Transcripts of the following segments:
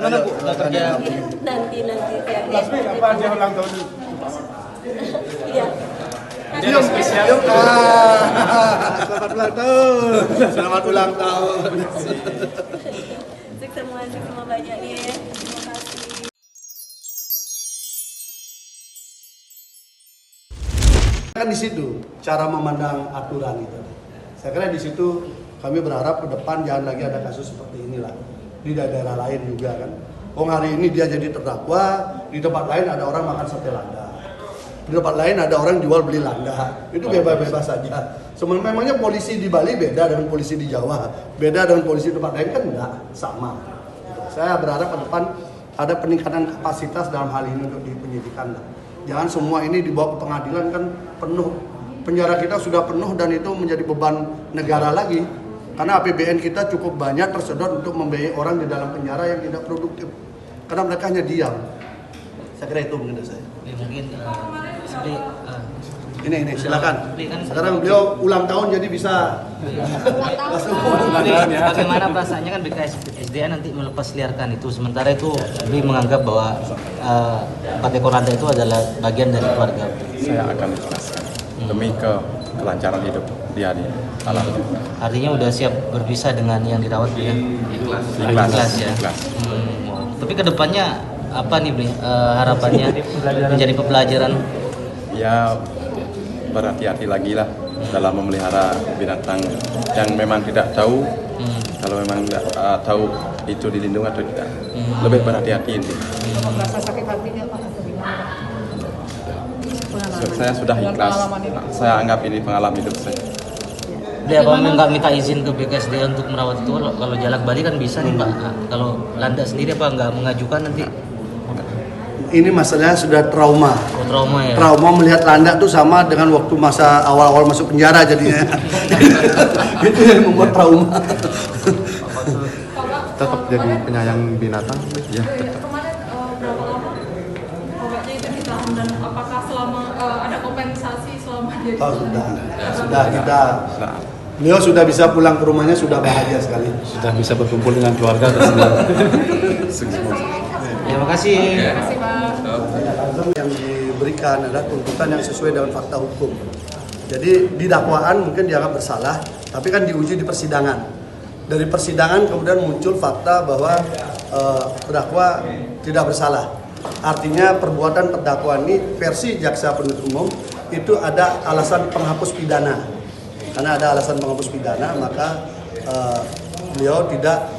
gimana Bu? Nanti Lasmi apa aja ulang tahun ini? iya. Yuk, selamat ulang tahun. Selamat ulang tahun. Semua banyak nih ya. Terima kasih. Kan di situ cara memandang aturan itu. Saya kira di situ kami berharap ke depan jangan lagi ada kasus seperti inilah di daerah lain juga kan. Hari ini dia jadi terdakwa, di tempat lain ada orang makan sate lada, di tempat lain ada orang jual beli lada, itu bebas-bebas saja. Sebenarnya memangnya polisi di Bali beda dengan polisi di Jawa, beda dengan polisi di tempat lain kan enggak sama. Saya berharap ke depan ada peningkatan kapasitas dalam hal ini untuk di penyidikan. Jangan semua ini dibawa ke pengadilan kan penuh. Penjara kita sudah penuh dan itu menjadi beban negara lagi. Karena APBN kita cukup banyak tersedot untuk membiayai orang di dalam penjara yang tidak produktif. Karena mereka hanya diam. Saya kira itu menurut saya. Ya, mungkin Ini silakan. Sekarang beliau ulang tahun jadi bisa. Bagaimana perasaannya kan BKSDA nanti melepas liarkan itu, sementara itu Bli menganggap bahwa Partai Koranta itu adalah bagian dari keluarga. Saya akan ikhlaskan demi kelancaran hidup dia di alamnya. Artinya udah siap berpisah dengan yang dirawat dia. Ikhlas ya. Ikhlas. Tapi kedepannya apa nih Bli harapannya menjadi pembelajaran? Ya berhati-hati lagi lah dalam memelihara binatang yang memang tidak tahu. Kalau memang tidak tahu itu dilindungi atau tidak, lebih berhati-hati ini. Merasa sakit hatinya Pak atau gimana? Saya sudah ikhlas. Saya anggap ini pengalaman hidup saya. Dia apa nggak minta izin ke BKSDA untuk merawat itu? Kalau Jalak Bali kan bisa nih Pak. Kalau Landak sendiri apa nggak mengajukan nanti? Ini masalahnya sudah trauma. Oh, trauma ya. Trauma melihat landak tuh sama dengan waktu masa awal-awal masuk penjara jadinya. Itu yang membuat trauma. Tetap jadi penyayang binatang, ya tetap. Kemarin berapa lama obatnya itu ditahan dan apakah selama ada kompensasi selama dia Sudah kita. Beliau sudah bisa pulang ke rumahnya, sudah bahagia sekali. Sudah bisa berkumpul dengan keluarga dan semua. Terima kasih. Terima kasih Pak. Yang diberikan adalah tuntutan yang sesuai dengan fakta hukum. Jadi di dakwaan mungkin dianggap bersalah, tapi kan diuji di persidangan. Dari persidangan kemudian muncul fakta bahwa terdakwa tidak bersalah. Artinya perbuatan terdakwa ini versi jaksa penuntut umum itu ada alasan penghapus pidana. Karena ada alasan penghapus pidana, maka beliau tidak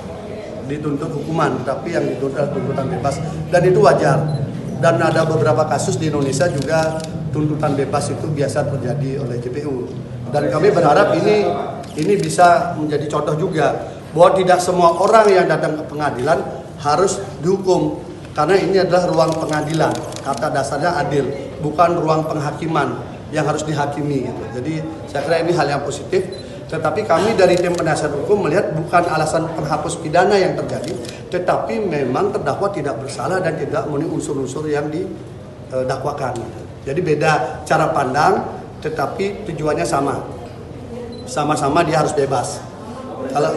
dituntut hukuman, tapi yang dituntut adalah tuntutan bebas, dan itu wajar. Dan ada beberapa kasus di Indonesia juga tuntutan bebas itu biasa terjadi oleh JPU. Dan kami berharap ini bisa menjadi contoh juga bahwa tidak semua orang yang datang ke pengadilan harus dihukum, karena ini adalah ruang pengadilan. Kata dasarnya adil, bukan ruang penghakiman yang harus dihakimi gitu. Jadi saya kira ini hal yang positif. Tetapi kami dari tim penasihat hukum melihat bukan alasan penghapus pidana yang terjadi, tetapi memang terdakwa tidak bersalah dan tidak memenuhi unsur-unsur yang didakwakan. Jadi beda cara pandang, tetapi tujuannya sama. Sama-sama dia harus bebas. Kalau